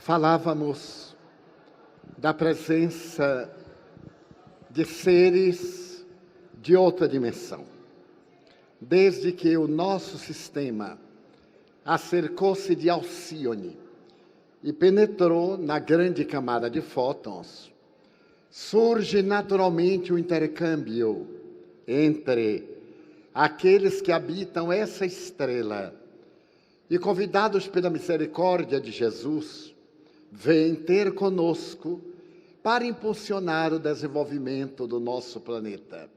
falávamos da presença de seres de outra dimensão. Desde que o nosso sistema acercou-se de Alcíone e penetrou na grande camada de fótons, surge naturalmente o intercâmbio entre aqueles que habitam essa estrela e, convidados pela misericórdia de Jesus, vêm ter conosco para impulsionar o desenvolvimento do nosso planeta.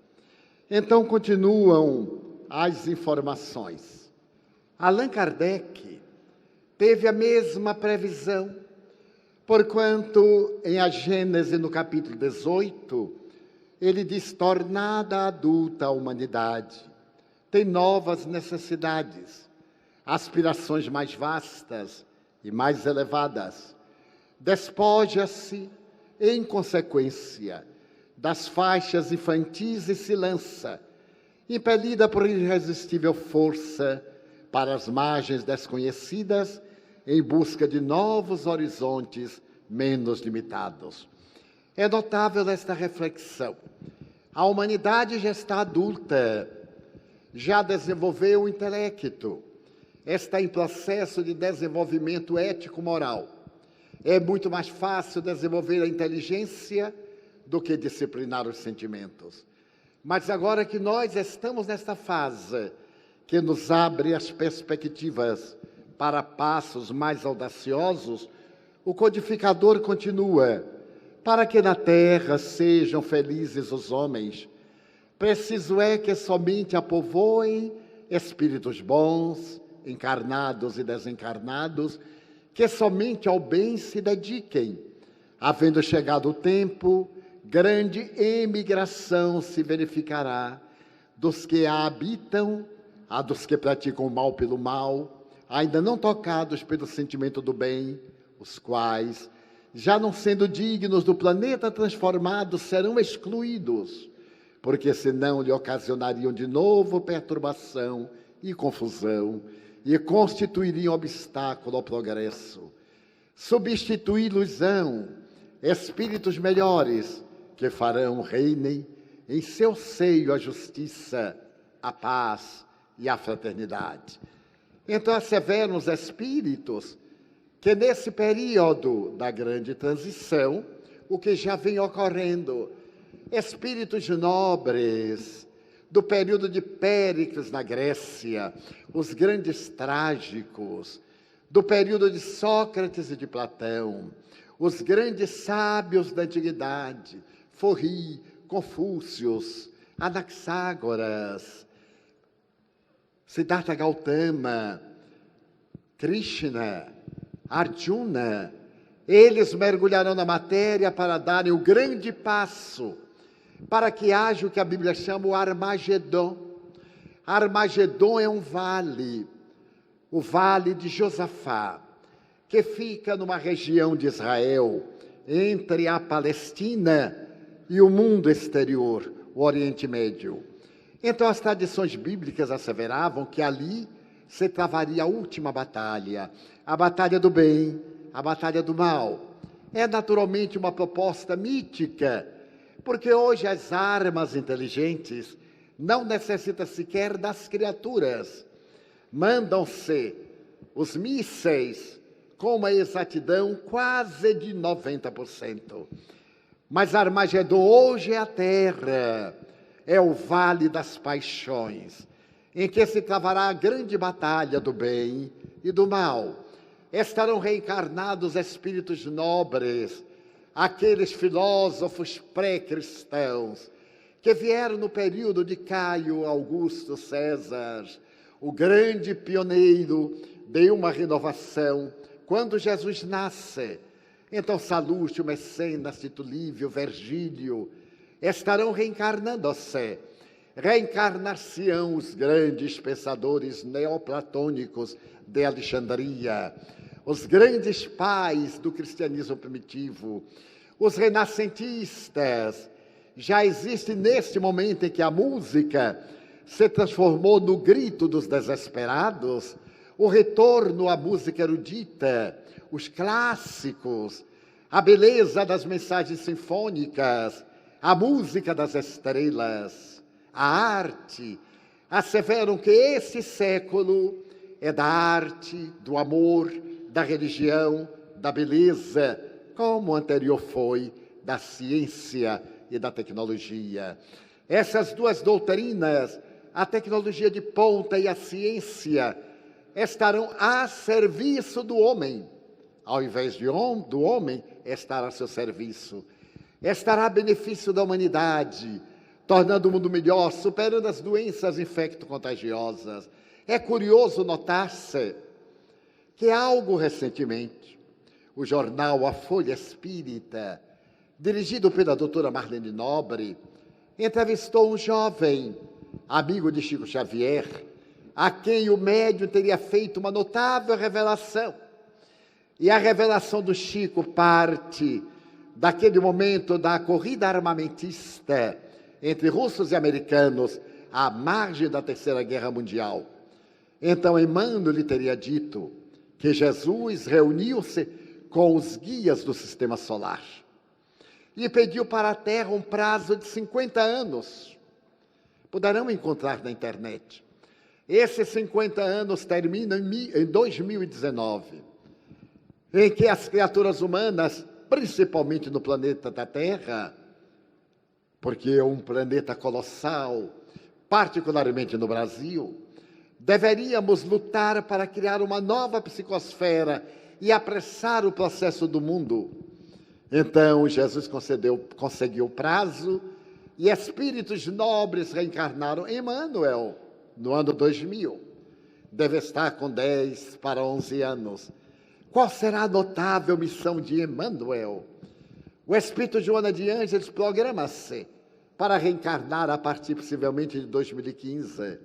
Então continuam as informações. Allan Kardec teve a mesma previsão, porquanto em A Gênese, no capítulo 18, ele diz: tornada adulta a humanidade, tem novas necessidades, aspirações mais vastas e mais elevadas. Despoja-se, em consequência, das faixas infantis e se lança, impelida por irresistível força, para as margens desconhecidas, em busca de novos horizontes menos limitados. É notável esta reflexão. A humanidade já está adulta, já desenvolveu o intelecto, está em processo de desenvolvimento ético-moral. É muito mais fácil desenvolver a inteligência do que disciplinar os sentimentos. Mas agora que nós estamos nesta fase que nos abre as perspectivas para passos mais audaciosos, o codificador continua: para que na terra sejam felizes os homens, preciso é que somente a povoem espíritos bons, encarnados e desencarnados, que somente ao bem se dediquem. Havendo chegado o tempo, grande emigração se verificará dos que a habitam, a dos que praticam o mal pelo mal, ainda não tocados pelo sentimento do bem, os quais, já não sendo dignos do planeta transformado, serão excluídos, porque senão lhe ocasionariam de novo perturbação e confusão, e constituiriam obstáculo ao progresso. Substituí-los-ão espíritos melhores, que farão reinem em seu seio a justiça, a paz e a fraternidade. Então asseveram os espíritos que nesse período da grande transição, o que já vem ocorrendo, espíritos nobres, do período de Péricles na Grécia, os grandes trágicos, do período de Sócrates e de Platão, os grandes sábios da antiguidade, Forri, Confúcios, Anaxágoras, Siddhartha Gautama, Krishna, Arjuna, eles mergulharão na matéria para darem o grande passo para que haja o que a Bíblia chama o Armagedon. Armagedon é um vale, o vale de Josafá, que fica numa região de Israel, entre a Palestina e o mundo exterior, o Oriente Médio. Então as tradições bíblicas asseveravam que ali se travaria a última batalha, a batalha do bem, a batalha do mal. É naturalmente uma proposta mítica, porque hoje as armas inteligentes não necessitam sequer das criaturas. Mandam-se os mísseis com uma exatidão quase de 90%. Mas Armagedon hoje é a terra, é o vale das paixões, em que se travará a grande batalha do bem e do mal. Estarão reencarnados espíritos nobres, aqueles filósofos pré-cristãos que vieram no período de Caio Augusto César, o grande pioneiro de uma renovação, quando Jesus nasce. Então Salustio, Mecenas, Tito Livio, Virgílio estarão reencarnando-se. Reencarnar-se-ão os grandes pensadores neoplatônicos de Alexandria, os grandes pais do cristianismo primitivo, os renascentistas. Já existe neste momento em que a música se transformou no grito dos desesperados, o retorno à música erudita, os clássicos, a beleza das mensagens sinfônicas, a música das estrelas, a arte, asseveram que esse século é da arte, do amor, da religião, da beleza, como o anterior foi da ciência e da tecnologia. Essas duas doutrinas, a tecnologia de ponta e a ciência, estarão a serviço do homem, ao invés do homem estar a seu serviço. Estará a benefício da humanidade, tornando o mundo melhor, superando as doenças infecto-contagiosas. É curioso notar-se que algo recentemente, o jornal A Folha Espírita, dirigido pela doutora Marlene Nobre, entrevistou um jovem, amigo de Chico Xavier, a quem o médium teria feito uma notável revelação. E a revelação do Chico parte daquele momento da corrida armamentista entre russos e americanos à margem da Terceira Guerra Mundial. Então, Emmanuel lhe teria dito que Jesus reuniu-se com os guias do sistema solar e pediu para a Terra um prazo de 50 anos. Poderão encontrar na internet. Esses 50 anos terminam em 2019, em que as criaturas humanas, principalmente no planeta da Terra, porque é um planeta colossal, particularmente no Brasil, deveríamos lutar para criar uma nova psicosfera e apressar o processo do mundo. Então, Jesus conseguiu o prazo e espíritos nobres reencarnaram. Emmanuel, no ano 2000, deve estar com 10 para 11 anos. Qual será a notável missão de Emmanuel? O espírito Joana de Ângeles programa-se para reencarnar a partir possivelmente de 2015.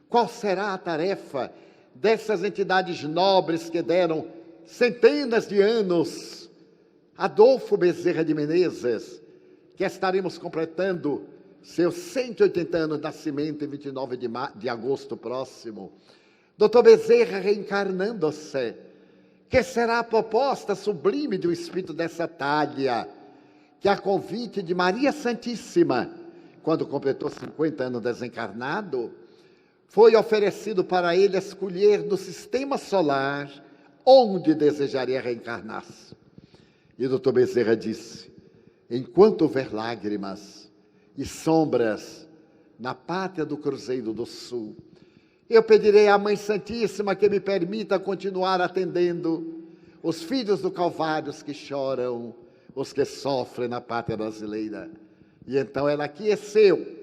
Qual será a tarefa dessas entidades nobres que deram centenas de anos? Adolfo Bezerra de Menezes, que estaremos completando seus 180 anos de nascimento em 29 de agosto próximo. Dr. Bezerra reencarnando-se, que será a proposta sublime de um espírito dessa talha, que a convite de Maria Santíssima, quando completou 50 anos desencarnado, foi oferecido para ele escolher no sistema solar onde desejaria reencarnar-se. E o Dr. Bezerra disse: enquanto houver lágrimas e sombras na pátria do Cruzeiro do Sul, eu pedirei à Mãe Santíssima que me permita continuar atendendo os filhos do Calvário que choram, os que sofrem na pátria brasileira. E então ela aqueceu.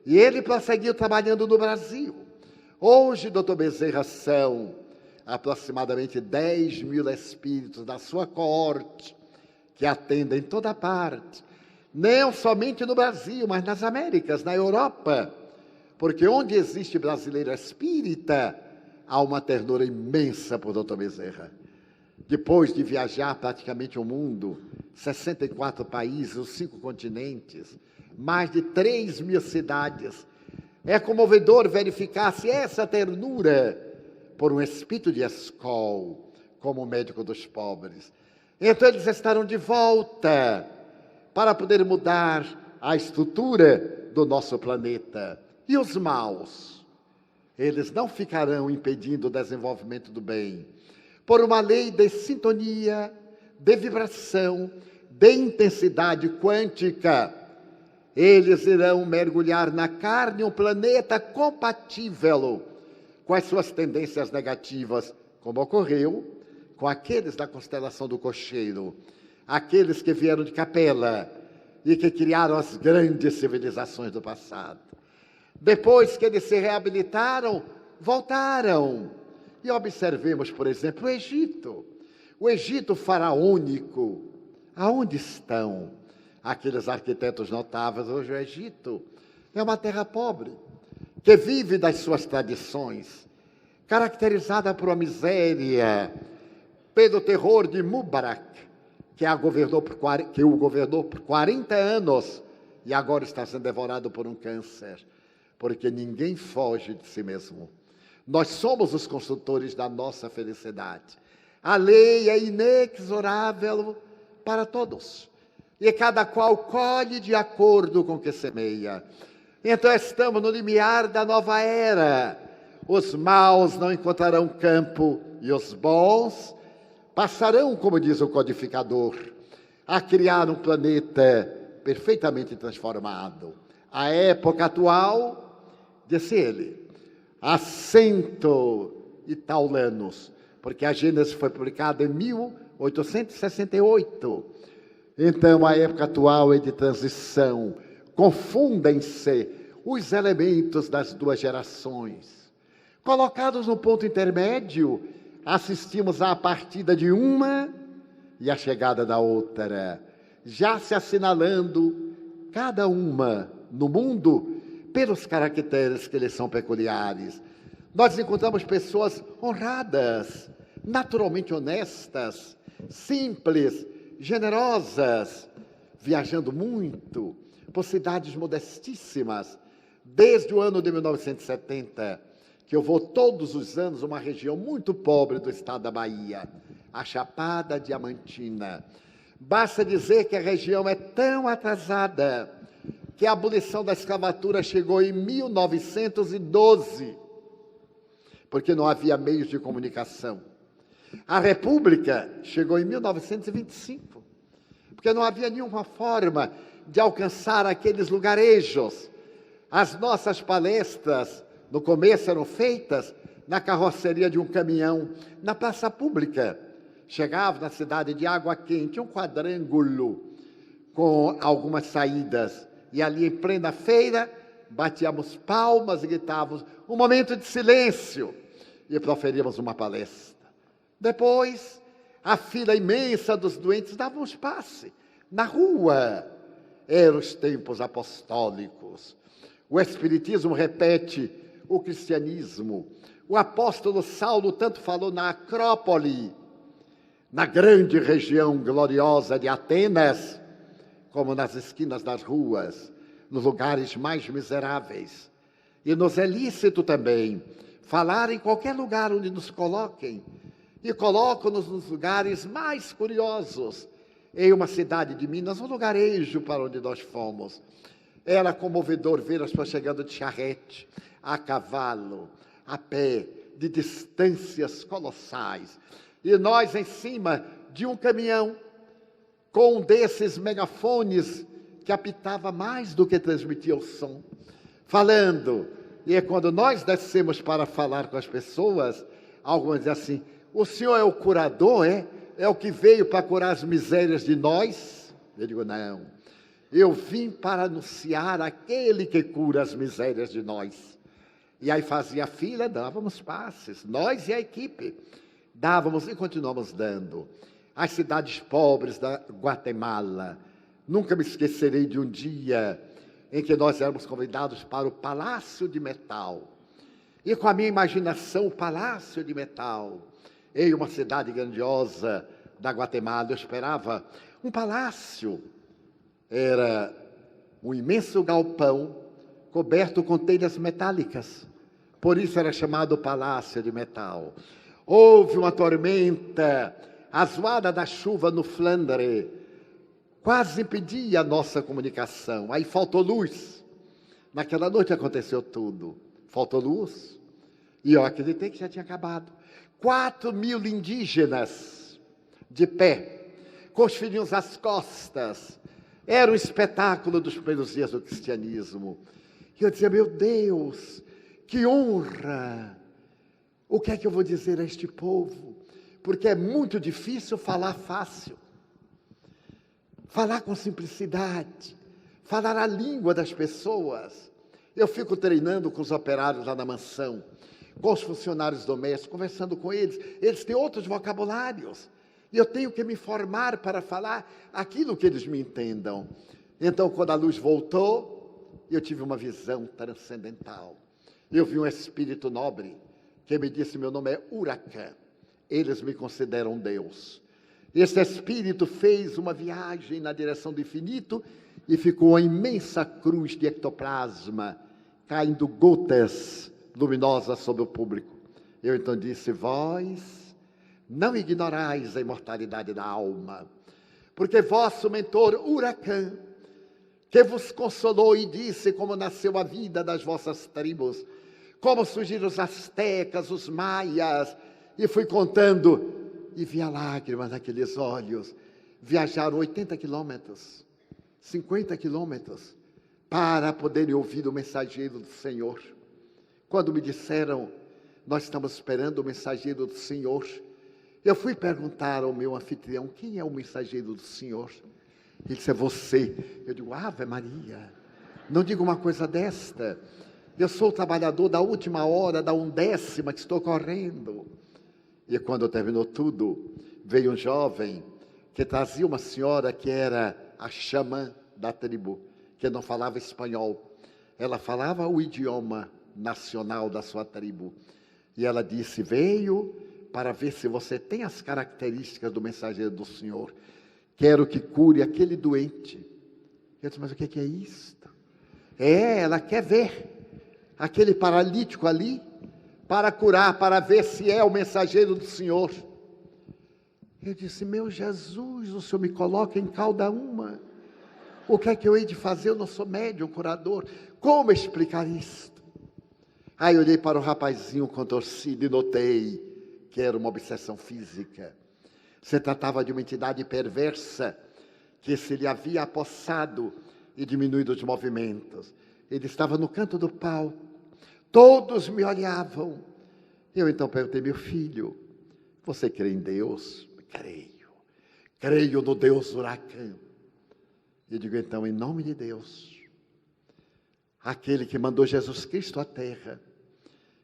E ele prosseguiu trabalhando no Brasil. Hoje, Dr. Bezerra, são aproximadamente 10 mil espíritos da sua coorte que atendem em toda parte. Não somente no Brasil, mas nas Américas, na Europa. Porque onde existe brasileiro espírita, há uma ternura imensa por Dr. Bezerra. Depois de viajar praticamente o mundo, 64 países, os 5 continentes, mais de 3 mil cidades, é comovedor verificar se essa ternura por um espírito de escola, como médico dos pobres. Então eles estarão de volta para poder mudar a estrutura do nosso planeta. E os maus? Eles não ficarão impedindo o desenvolvimento do bem. Por uma lei de sintonia, de vibração, de intensidade quântica, eles irão mergulhar na carne um planeta compatível com as suas tendências negativas, como ocorreu com aqueles da constelação do Cocheiro, aqueles que vieram de Capela e que criaram as grandes civilizações do passado. Depois que eles se reabilitaram, voltaram. E observemos, por exemplo, o Egito. O Egito faraônico. Aonde estão aqueles arquitetos notáveis? Hoje o Egito é uma terra pobre, que vive das suas tradições, caracterizada por uma miséria, pelo terror de Mubarak, que o governou por 40 anos e agora está sendo devorado por um câncer, porque ninguém foge de si mesmo. Nós somos os construtores da nossa felicidade. A lei é inexorável para todos. E cada qual colhe de acordo com o que semeia. Então estamos no limiar da nova era. Os maus não encontrarão campo e os bons passarão, como diz o codificador, a criar um planeta perfeitamente transformado. A época atual, disse ele, há 100 e tal anos, porque a Gênesis foi publicada em 1868. Então, a época atual é de transição. Confundem-se os elementos das duas gerações. Colocados no ponto intermédio, assistimos à partida de uma e à chegada da outra, já se assinalando cada uma no mundo pelos caracteres que lhes são peculiares. Nós encontramos pessoas honradas, naturalmente honestas, simples, generosas, viajando muito por cidades modestíssimas, desde o ano de 1970, que eu vou todos os anos a uma região muito pobre do estado da Bahia, a Chapada Diamantina. Basta dizer que a região é tão atrasada que a abolição da escravatura chegou em 1912, porque não havia meios de comunicação. A República chegou em 1925, porque não havia nenhuma forma de alcançar aqueles lugarejos. As nossas palestras, no começo, eram feitas na carroceria de um caminhão, na praça pública. Chegava na cidade de Água Quente, um quadrângulo com algumas saídas. E ali, em plena feira, batíamos palmas e gritávamos um momento de silêncio e proferíamos uma palestra. Depois, a fila imensa dos doentes dava um passe na rua. Eram os tempos apostólicos. O Espiritismo repete o cristianismo. O apóstolo Saulo tanto falou na Acrópole, na grande região gloriosa de Atenas, como nas esquinas das ruas, nos lugares mais miseráveis. E nos é lícito também falar em qualquer lugar onde nos coloquem, e colocam-nos nos lugares mais curiosos. Em uma cidade de Minas, um lugarejo para onde nós fomos, era comovedor ver as pessoas chegando de charrete, a cavalo, a pé, de distâncias colossais. E nós em cima de um caminhão, com um desses megafones que apitava mais do que transmitia o som, falando. E é quando nós descemos para falar com as pessoas, algumas dizem assim, o senhor é o curador, é? É o que veio para curar as misérias de nós? Eu digo, não. Eu vim para anunciar aquele que cura as misérias de nós. E aí fazia fila, dávamos passes, nós e a equipe. Dávamos e continuamos dando. As cidades pobres da Guatemala. Nunca me esquecerei de um dia em que nós éramos convidados para o Palácio de Metal. E com a minha imaginação, o Palácio de Metal, em uma cidade grandiosa da Guatemala, eu esperava um palácio. Era um imenso galpão coberto com telhas metálicas. Por isso era chamado Palácio de Metal. Houve uma tormenta, a zoada da chuva no Flandres quase impedia a nossa comunicação. Aí faltou luz. Naquela noite aconteceu tudo. Faltou luz. E eu acreditei que já tinha acabado. 4.000 indígenas de pé, com os filhinhos às costas. Era um espetáculo dos primeiros dias do cristianismo. E eu dizia, meu Deus, que honra! O que é que eu vou dizer a este povo? Porque é muito difícil falar fácil. Falar com simplicidade. Falar a língua das pessoas. Eu fico treinando com os operários lá na mansão, com os funcionários domésticos, conversando com eles. Eles têm outros vocabulários. E eu tenho que me formar para falar aquilo que eles me entendam. Então, quando a luz voltou, eu tive uma visão transcendental. Eu vi um espírito nobre que me disse, meu nome é Huracan. Eles me consideram Deus. Esse espírito fez uma viagem na direção do infinito e ficou uma imensa cruz de ectoplasma, caindo gotas luminosas sobre o público. Eu então disse, vós não ignorais a imortalidade da alma, porque vosso mentor Huracã, que vos consolou e disse como nasceu a vida das vossas tribos, como surgiram os astecas, os maias, e fui contando, e vi a lágrima naqueles olhos. Viajaram 80 quilômetros, 50 quilômetros, para poderem ouvir o mensageiro do Senhor. Quando me disseram, nós estamos esperando o mensageiro do Senhor, eu fui perguntar ao meu anfitrião, quem é o mensageiro do Senhor? Ele disse, é você. Eu digo, Ave Maria, não digo uma coisa desta. Eu sou o trabalhador da última hora, da 1/10 que estou correndo. E quando terminou tudo, veio um jovem que trazia uma senhora que era a xamã da tribo, que não falava espanhol. Ela falava o idioma nacional da sua tribo. E ela disse, veio para ver se você tem as características do mensageiro do Senhor. Quero que cure aquele doente. Eu disse, mas o que é isto? Ela quer ver aquele paralítico ali, para curar, para ver se é o mensageiro do Senhor. Eu disse, meu Jesus, o Senhor me coloca em cada uma. O que é que eu hei de fazer? Eu não sou médium, curador. Como explicar isto? Aí eu olhei para o rapazinho contorcido e notei que era uma obsessão física. Se tratava de uma entidade perversa que se lhe havia apossado e diminuído os movimentos. Ele estava no canto do palco. Todos me olhavam. Eu então perguntei, meu filho, você crê em Deus? Creio. Creio no Deus Huracã. Eu digo então, em nome de Deus, aquele que mandou Jesus Cristo à terra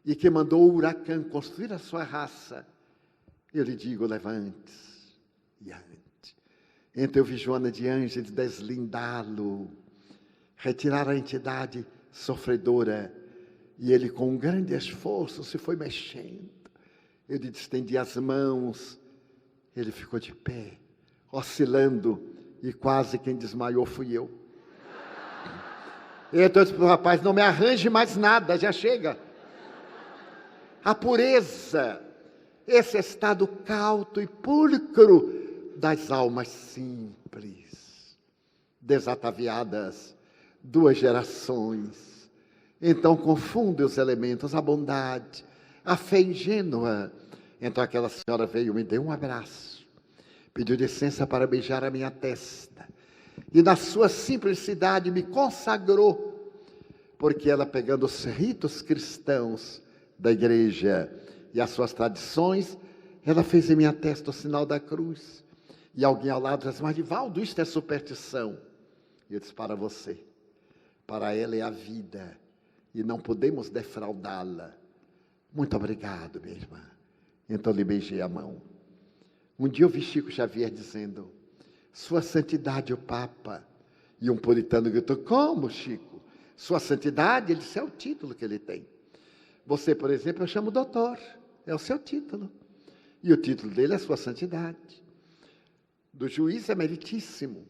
e que mandou o Huracã construir a sua raça, eu lhe digo, levante-se e ande. Então eu vi Joana de Ângeles deslindá-lo, retirar a entidade sofredora, e ele com um grande esforço se foi mexendo. Eu lhe estendi as mãos, ele ficou de pé, oscilando, e quase quem desmaiou fui eu. Então eu disse para o rapaz, não me arranje mais nada, já chega. A pureza, esse estado cauto e pulcro das almas simples, desataviadas, 2 gerações. Então confunde os elementos, a bondade, a fé ingênua. Então aquela senhora veio, me deu um abraço, pediu licença para beijar a minha testa, e na sua simplicidade me consagrou, porque ela, pegando os ritos cristãos da igreja e as suas tradições, ela fez em minha testa o sinal da cruz. E alguém ao lado disse, mas Divaldo, isto é superstição. E eu disse, para você, para ela é a vida, e não podemos defraudá-la. Muito obrigado, minha irmã. Então lhe beijei a mão. Um dia eu vi Chico Xavier dizendo, Sua Santidade o Papa. E um puritano gritou, como, Chico? Sua Santidade? Ele disse, é o título que ele tem. Você, por exemplo, eu chamo doutor, é o seu título. E o título dele é Sua Santidade. Do juiz é meritíssimo.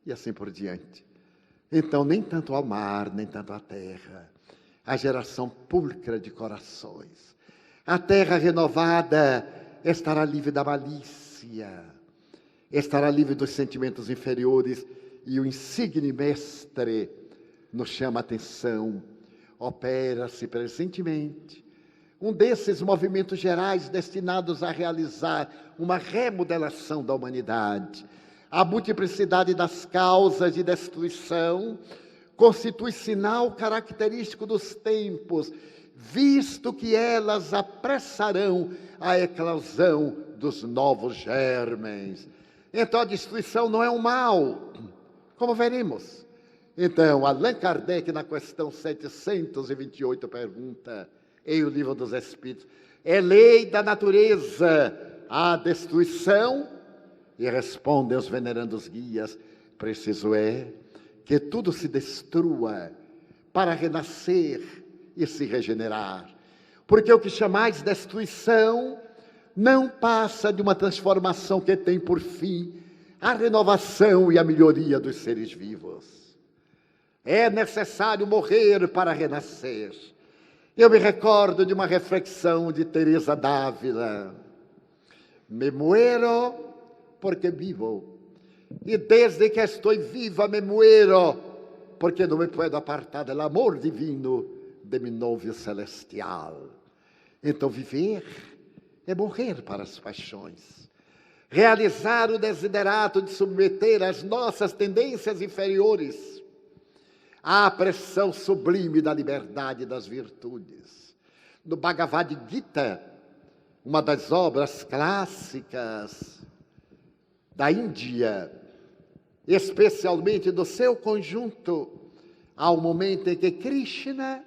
E assim por diante. Então, nem tanto ao mar, nem tanto à terra. A geração pulcra de corações. A terra renovada estará livre da malícia, estará livre dos sentimentos inferiores, e o insigne mestre nos chama a atenção. Opera-se presentemente um desses movimentos gerais destinados a realizar uma remodelação da humanidade. A multiplicidade das causas de destruição constitui sinal característico dos tempos, visto que elas apressarão a eclosão dos novos germens. Então a destruição não é um mal, como veremos. Então, Allan Kardec, na questão 728, pergunta, em O Livro dos Espíritos, é lei da natureza a destruição? E respondem os venerandos guias, preciso é que tudo se destrua para renascer e se regenerar. Porque o que chamais destruição não passa de uma transformação que tem por fim a renovação e a melhoria dos seres vivos. É necessário morrer para renascer. Eu me recordo de uma reflexão de Teresa d'Ávila. Me muero porque vivo. E desde que estou viva me muero, porque não me puedo apartar do amor divino de meu novio celestial. Então viver é morrer para as paixões. Realizar o desiderato de submeter as nossas tendências inferiores à pressão sublime da liberdade e das virtudes. No Bhagavad Gita, uma das obras clássicas da Índia, especialmente do seu conjunto, há um momento em que Krishna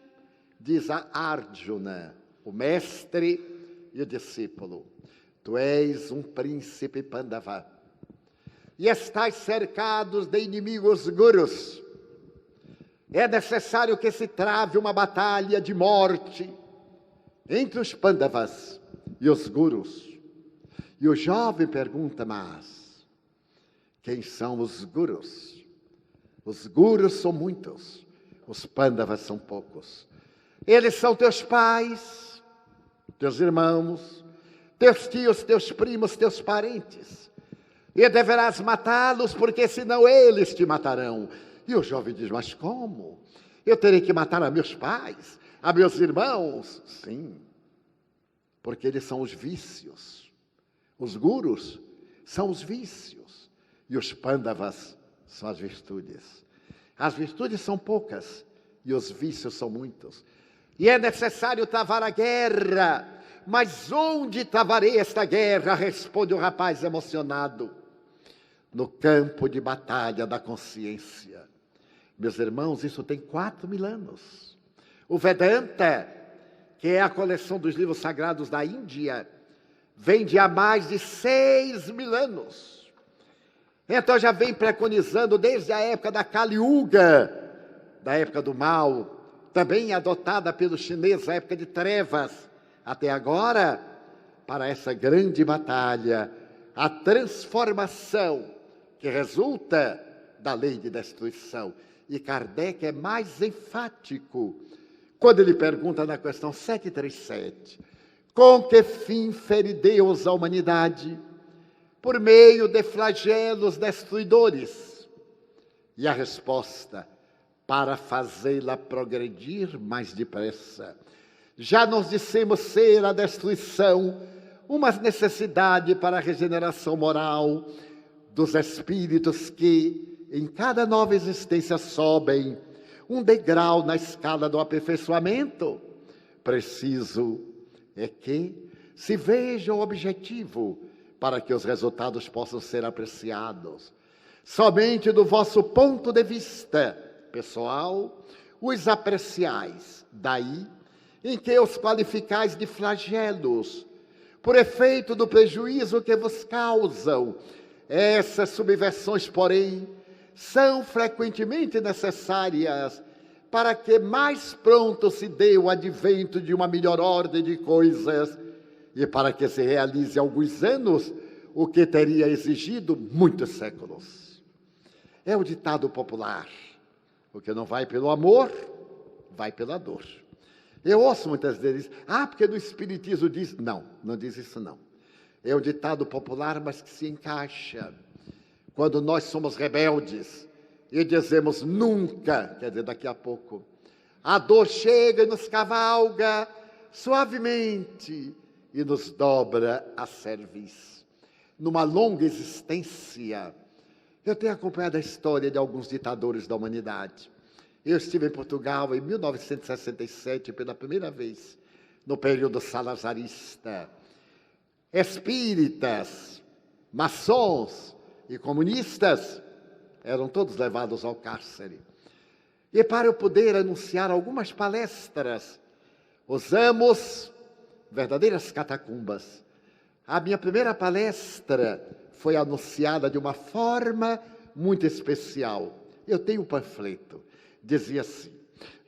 diz a Arjuna, o mestre e o discípulo: tu és um príncipe Pandava e estás cercado de inimigos gurus. É necessário que se trave uma batalha de morte entre os Pandavas e os gurus. E o jovem pergunta: mas quem são os gurus? Os gurus são muitos, os Pandavas são poucos. Eles são teus pais, teus irmãos, teus tios, teus primos, teus parentes. E deverás matá-los, porque senão eles te matarão. E o jovem diz: mas como? Eu terei que matar a meus pais, a meus irmãos? Sim, porque eles são os vícios. Os gurus são os vícios. E os Pandavas são as virtudes. As virtudes são poucas e os vícios são muitos. E é necessário travar a guerra. Mas onde travarei esta guerra? Responde o rapaz emocionado. No campo de batalha da consciência. Meus irmãos, isso tem 4.000 anos. O Vedanta, que é a coleção dos livros sagrados da Índia, vem de há mais de 6.000 anos. Então já vem preconizando desde a época da Kali Yuga, da época do mal, também adotada pelos chineses, a época de trevas, até agora, para essa grande batalha, a transformação que resulta da lei de destruição. E Kardec é mais enfático quando ele pergunta na questão 737, com que fim fere Deus a humanidade? Por meio de flagelos destruidores. E a resposta: para fazê-la progredir mais depressa. Já nos dissemos ser a destruição uma necessidade para a regeneração moral dos espíritos que, em cada nova existência, sobem um degrau na escala do aperfeiçoamento. Preciso é que se veja o objetivo para que os resultados possam ser apreciados. Somente do vosso ponto de vista pessoal, os apreciais. Daí em que os qualificais de flagelos, por efeito do prejuízo que vos causam. Essas subversões, porém, são frequentemente necessárias para que mais pronto se dê o advento de uma melhor ordem de coisas e para que se realize alguns anos o que teria exigido muitos séculos. É o ditado popular: o que não vai pelo amor, vai pela dor. Eu ouço muitas vezes: porque no Espiritismo diz... Não, não diz isso não. É o ditado popular, mas que se encaixa. Quando nós somos rebeldes e dizemos nunca, quer dizer, daqui a pouco, a dor chega e nos cavalga suavemente e nos dobra a cerviz. Numa longa existência, eu tenho acompanhado a história de alguns ditadores da humanidade. Eu estive em Portugal em 1967 pela primeira vez, no período salazarista. Espíritas, maçons e comunistas eram todos levados ao cárcere. E para eu poder anunciar algumas palestras, usamos verdadeiras catacumbas. A minha primeira palestra foi anunciada de uma forma muito especial. Eu tenho um panfleto. Dizia assim: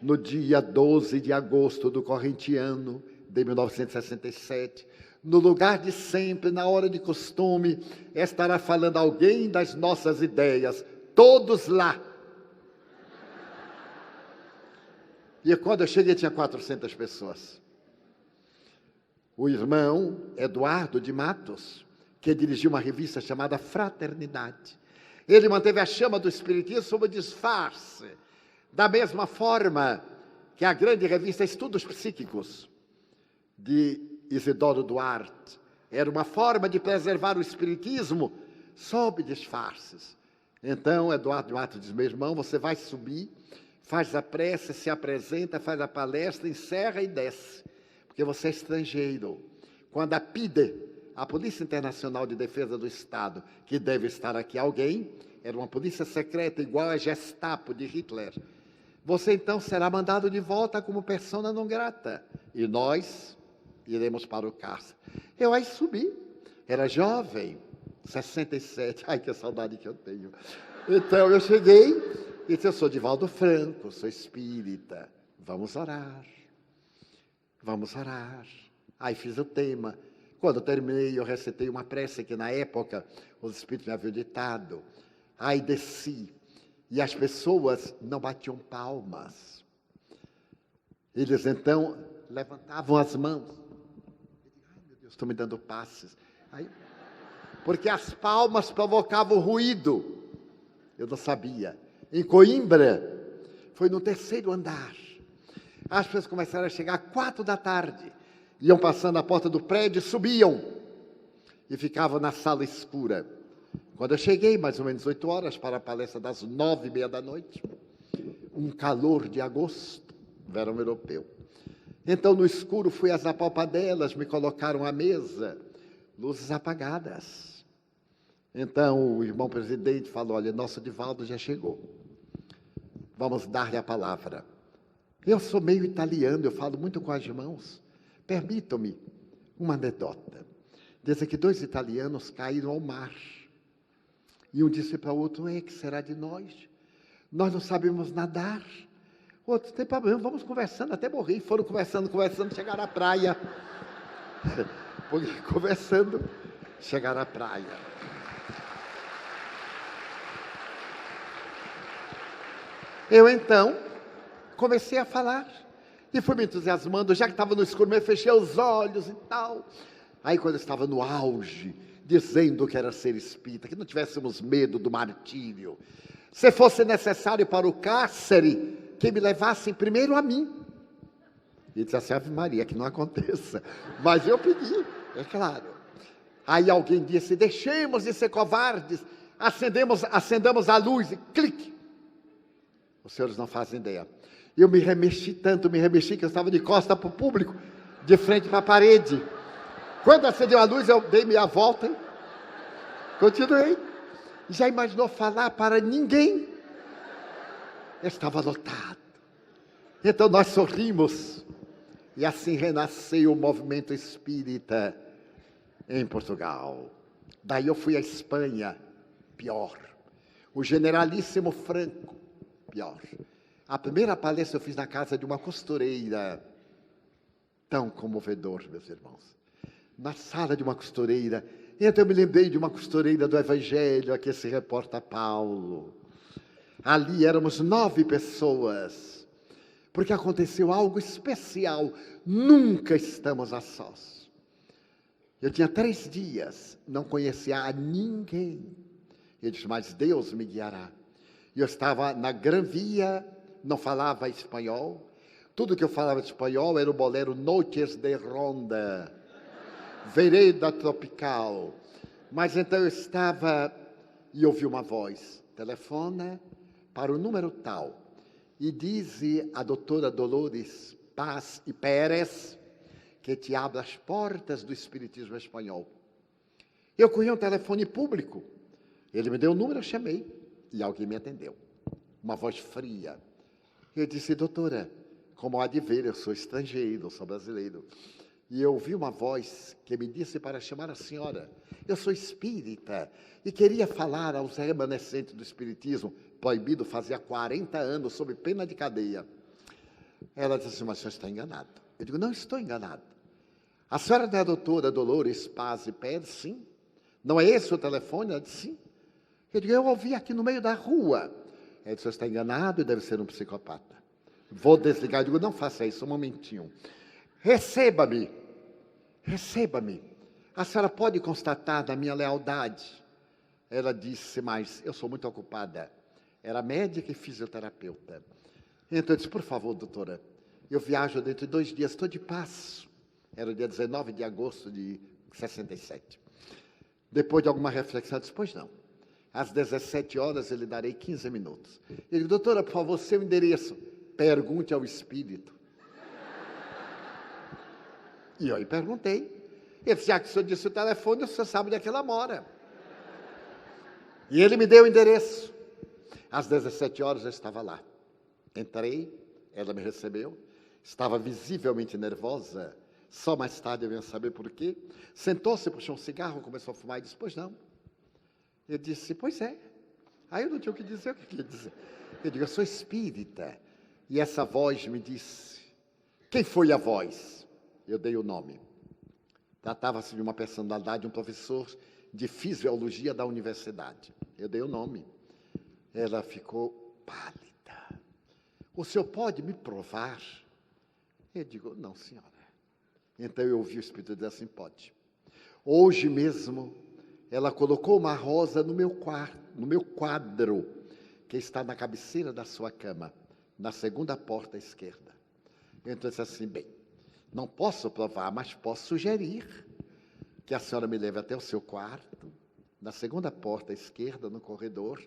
no dia 12 de agosto do corrente ano de 1967, no lugar de sempre, na hora de costume, estará falando alguém das nossas ideias, todos lá. E quando eu cheguei tinha 400 pessoas. O irmão Eduardo de Matos que dirigiu uma revista chamada Fraternidade. Ele manteve a chama do espiritismo sob o disfarce, da mesma forma que a grande revista Estudos Psíquicos, de Isidoro Duarte, era uma forma de preservar o espiritismo sob disfarces. Então, Eduardo Duarte diz: meu irmão, você vai subir, faz a prece, se apresenta, faz a palestra, encerra e desce, porque você é estrangeiro. Quando a PIDE, a Polícia Internacional de Defesa do Estado, que deve estar aqui alguém, era uma polícia secreta igual à Gestapo de Hitler, você então será mandado de volta como persona não grata, e nós iremos para o cárcere. Eu aí subi, era jovem, 67, ai que saudade que eu tenho. Então eu cheguei e disse: eu sou Divaldo Franco, sou espírita, vamos orar. Vamos orar. Aí fiz o tema. Quando eu terminei, eu recitei uma prece que na época os espíritos me haviam ditado. Aí desci, e as pessoas não batiam palmas. Eles então levantavam as mãos. Ai, meu Deus, estão me dando passes. Aí, porque as palmas provocavam ruído. Eu não sabia. Em Coimbra, foi no 3º andar. As pessoas começaram a chegar 4 da tarde. Iam passando a porta do prédio, subiam. E ficavam na sala escura. Quando eu cheguei, mais ou menos 8 horas, para a palestra das 9h30 da noite, um calor de agosto, verão europeu. Então, no escuro, fui às apalpadelas, me colocaram à mesa, luzes apagadas. Então, o irmão presidente falou: olha, nosso Divaldo já chegou. Vamos dar-lhe a palavra. Eu sou meio italiano, eu falo muito com as mãos. Permitam-me uma anedota. Dizem que 2 italianos caíram ao mar. E um disse para o outro: que será de nós? Nós não sabemos nadar. O outro: tem problema, vamos conversando até morrer. Foram conversando, chegaram à praia. Conversando, chegaram à praia. Eu então comecei a falar. E fui me entusiasmando, já que estava no escuro, eu fechei os olhos e tal. Aí, quando eu estava no auge, dizendo que era ser espírita, que não tivéssemos medo do martírio, se fosse necessário para o cárcere, que me levassem primeiro a mim. E disse assim: Ave Maria, que não aconteça. Mas eu pedi, é claro. Aí alguém disse: deixemos de ser covardes, acendamos a luz e clique. Os senhores não fazem ideia. Eu me remexi tanto, que eu estava de costa para o público, de frente para a parede. Quando acendeu a luz, eu dei meia volta, hein? Continuei. Já imaginou falar para ninguém? Estava lotado. Então nós sorrimos. E assim renasceu o movimento espírita em Portugal. Daí eu fui à Espanha, pior. O generalíssimo Franco, pior. A primeira palestra eu fiz na casa de uma costureira, tão comovedor, meus irmãos. Na sala de uma costureira. Então eu me lembrei de uma costureira do Evangelho, a que se reporta Paulo. Ali éramos 9 pessoas, porque aconteceu algo especial. Nunca estamos a sós. Eu tinha 3 dias, não conhecia a ninguém. Eu disse: mas Deus me guiará. E eu estava na Gran Via, não falava espanhol. Tudo que eu falava de espanhol era o bolero Noches de Ronda, Vereda Tropical. Mas então eu estava e ouvi uma voz: telefona para o número tal e diz a doutora Dolores Paz e Pérez que te abre as portas do espiritismo espanhol. Eu corri um telefone público. Ele me deu o número, eu chamei e alguém me atendeu. Uma voz fria. Eu disse: doutora, como há de ver, eu sou estrangeiro, sou brasileiro. E eu ouvi uma voz que me disse para chamar a senhora. Eu sou espírita e queria falar aos remanescentes do espiritismo, proibido fazia 40 anos, sob pena de cadeia. Ela disse assim: mas o senhor está enganado. Eu digo: não estou enganado. A senhora não é a doutora Dolores Paz e Pérez? Sim. Não é esse o telefone? Ela disse: sim. Eu digo: eu ouvi aqui no meio da rua. Ela disse: o senhor está enganado e deve ser um psicopata. Vou desligar. Eu digo: não faça isso, um momentinho. Receba-me. a senhora pode constatar da minha lealdade? Ela disse, mas eu sou muito ocupada. Era médica e fisioterapeuta. Então eu disse, por favor, doutora, eu viajo dentro de 2 dias, estou de passo. Era o dia 19 de agosto de 67. Depois de alguma reflexão, eu disse, pois não. Às 17 horas eu lhe darei 15 minutos. Eu digo, doutora, por favor, seu endereço. Pergunte ao espírito. E eu lhe perguntei. Ele disse, já que o senhor disse o telefone, o senhor sabe onde é que ela mora. E ele me deu o endereço. Às 17 horas eu estava lá. Entrei, ela me recebeu. Estava visivelmente nervosa. Só mais tarde eu venho saber por quê. Sentou-se, puxou um cigarro, começou a fumar e disse, pois não. Eu disse, pois é. Aí eu não tinha o que dizer, o que queria dizer. Eu digo, eu sou espírita. E essa voz me disse, quem foi a voz? Eu dei o nome. Tratava-se de uma personalidade, um professor de fisiologia da universidade. Eu dei o nome. Ela ficou pálida. O senhor pode me provar? Eu digo, não, senhora. Então eu ouvi o Espírito dizer assim, pode. Hoje mesmo, ela colocou uma rosa no meu quadro, que está na cabeceira da sua cama, na segunda porta à esquerda. Então eu disse assim, bem, não posso provar, mas posso sugerir que a senhora me leve até o seu quarto, na segunda porta à esquerda, no corredor,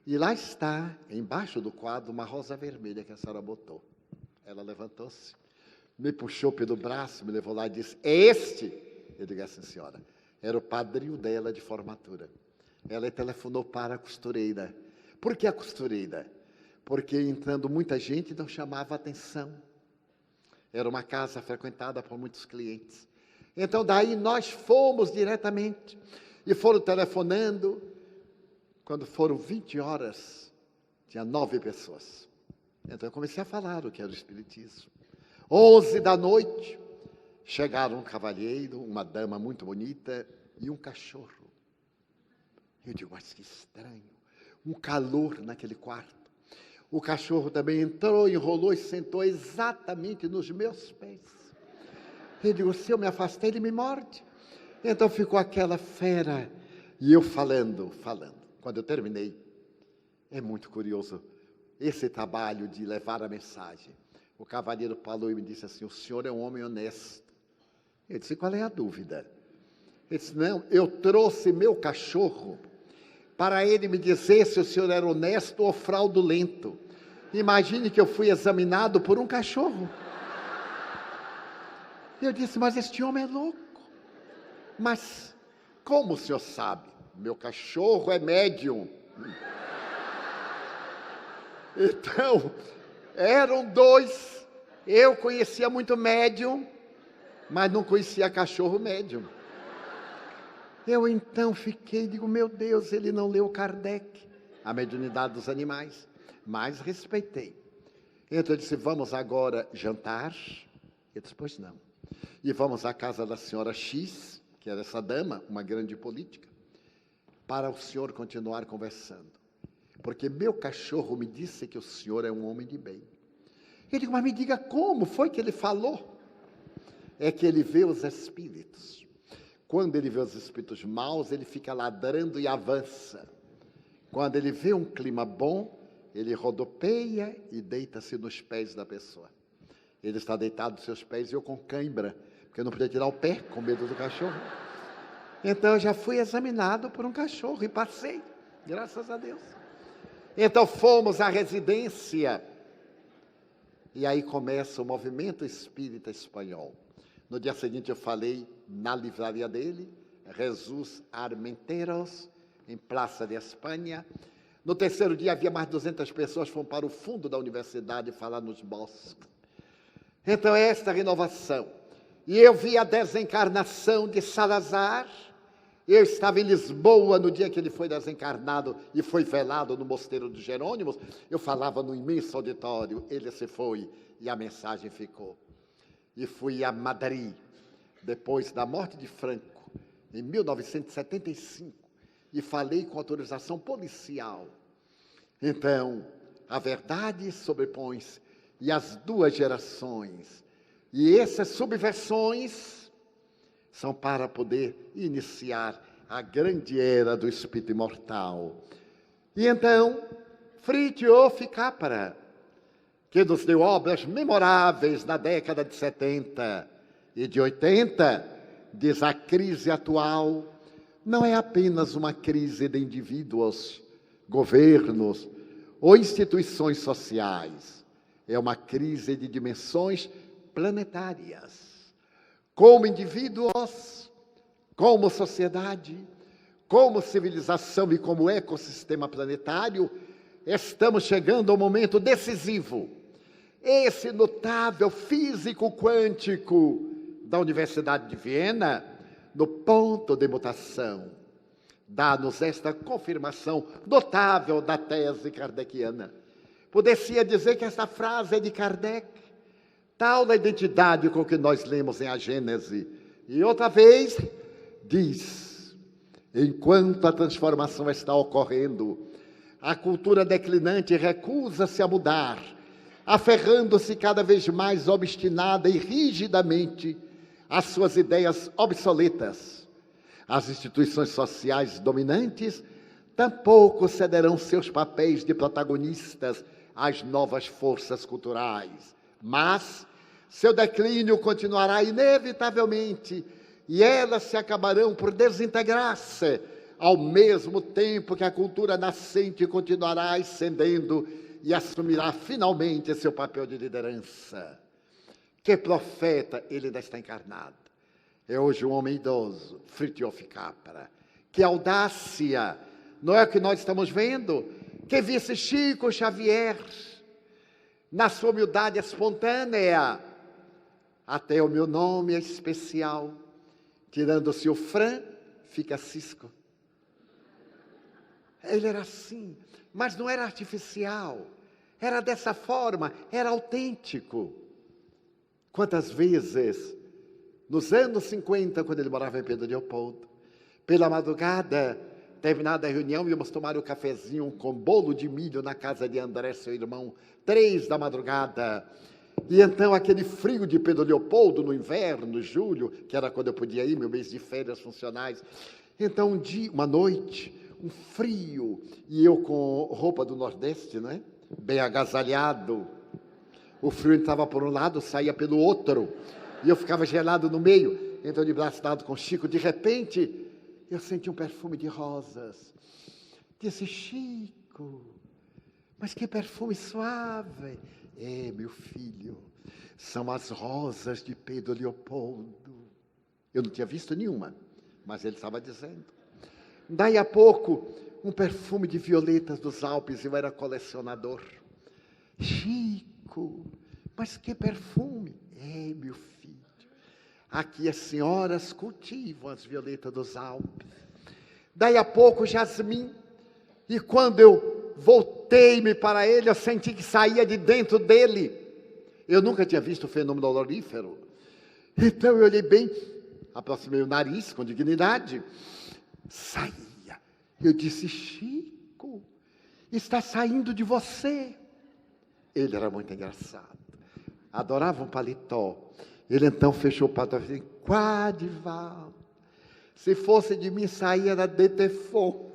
e lá está, embaixo do quadro, uma rosa vermelha que a senhora botou. Ela levantou-se, me puxou pelo braço, me levou lá e disse, é este? Eu digo assim, senhora, era o padrinho dela de formatura. Ela telefonou para a costureira. Por que a costureira? Porque entrando muita gente não chamava atenção. Era uma casa frequentada por muitos clientes. Então daí nós fomos diretamente e foram telefonando. Quando foram 20 horas, tinha 9 pessoas. Então eu comecei a falar o que era o espiritismo. 11 da noite, chegaram um cavalheiro, uma dama muito bonita e um cachorro. Eu digo, mas que estranho, um calor naquele quarto. O cachorro também entrou, enrolou e sentou exatamente nos meus pés. Eu digo, se eu me afastei, ele me morde. Então ficou aquela fera. E eu falando. Quando eu terminei, é muito curioso esse trabalho de levar a mensagem. O cavalheiro falou e me disse assim, o senhor é um homem honesto. Eu disse, qual é a dúvida? Ele disse, não, eu trouxe meu cachorro para ele me dizer se o senhor era honesto ou fraudulento. Imagine que eu fui examinado por um cachorro. Eu disse, mas este homem é louco. Mas como o senhor sabe? Meu cachorro é médium. Então, eram 2. Eu conhecia muito médium, mas não conhecia cachorro médium. Eu então fiquei, digo, meu Deus, ele não leu Kardec, a mediunidade dos animais, mas respeitei. Então eu disse, vamos agora jantar? Eu disse, pois não. E vamos à casa da senhora X, que era essa dama, uma grande política, para o senhor continuar conversando. Porque meu cachorro me disse que o senhor é um homem de bem. Eu digo, mas me diga como foi que ele falou? É que ele vê os espíritos. Quando ele vê os espíritos maus, ele fica ladrando e avança. Quando ele vê um clima bom, ele rodopeia e deita-se nos pés da pessoa. Ele está deitado nos seus pés e eu com cãibra, porque eu não podia tirar o pé com medo do cachorro. Então eu já fui examinado por um cachorro e passei, graças a Deus. Então fomos à residência. E aí começa o movimento espírita espanhol. No dia seguinte eu falei na livraria dele, Jesus Armenteros, em Praça de Espanha. No terceiro dia havia mais de 200 pessoas, foram para o fundo da universidade falar nos bosques. Então esta renovação. E eu vi a desencarnação de Salazar. Eu estava em Lisboa no dia que ele foi desencarnado e foi velado no Mosteiro dos Jerônimos. Eu falava no imenso auditório, ele se foi e a mensagem ficou. E fui a Madrid, depois da morte de Franco, em 1975, e falei com autorização policial. Então, a verdade sobrepõe-se, e as 2 gerações, e essas subversões são para poder iniciar a grande era do espírito imortal. E então, Fritjof Capra, que nos deu obras memoráveis na década de 70 e de 80, diz: a crise atual não é apenas uma crise de indivíduos, governos ou instituições sociais. É uma crise de dimensões planetárias. Como indivíduos, como sociedade, como civilização e como ecossistema planetário, estamos chegando ao momento decisivo. Esse notável físico quântico da Universidade de Viena, no ponto de mutação, dá-nos esta confirmação notável da tese kardeciana. Poderia dizer que esta frase é de Kardec, tal da identidade com que nós lemos em A Gênese. E outra vez, diz: enquanto a transformação está ocorrendo, a cultura declinante recusa-se a mudar, aferrando-se cada vez mais obstinada e rigidamente às suas ideias obsoletas. As instituições sociais dominantes tampouco cederão seus papéis de protagonistas às novas forças culturais, mas seu declínio continuará inevitavelmente e elas se acabarão por desintegrar-se, ao mesmo tempo que a cultura nascente continuará ascendendo e assumirá finalmente seu papel de liderança. Que profeta, ele ainda está encarnado. É hoje um homem idoso, Fritjof Capra. Que audácia, não é o que nós estamos vendo? Que visse Chico Xavier, na sua humildade espontânea. Até o meu nome é especial. Tirando-se o Fran, fica Cisco. Ele era assim, mas não era artificial. Era dessa forma, era autêntico. Quantas vezes, nos anos 50, quando ele morava em Pedro Leopoldo, pela madrugada, terminada a reunião, íamos tomar o cafezinho com bolo de milho na casa de André, seu irmão, 3 da madrugada. E então aquele frio de Pedro Leopoldo no inverno, julho, que era quando eu podia ir, meu mês de férias funcionais. Então um dia, uma noite, um frio, e eu com roupa do Nordeste, né? Bem agasalhado. O frio entrava por um lado, saía pelo outro, e eu ficava gelado no meio. Então de braço dado com Chico, de repente, eu senti um perfume de rosas. Disse: Chico, mas que perfume suave. É, meu filho, são as rosas de Pedro Leopoldo. Eu não tinha visto nenhuma, mas ele estava dizendo. Daí a pouco, um perfume de violetas dos Alpes, eu era colecionador. Chico, mas que perfume. É, meu filho, aqui as senhoras cultivam as violetas dos Alpes. Daí a pouco, jasmim, e quando eu voltei-me para ele, eu senti que saía de dentro dele. Eu nunca tinha visto o fenômeno olorífero. Então eu olhei bem, aproximei o nariz com dignidade, saía. Eu disse: Chico, está saindo de você. Ele era muito engraçado, adorava um paletó. Ele então fechou o paletó e disse: Quadival, se fosse de mim, saía da Detefon.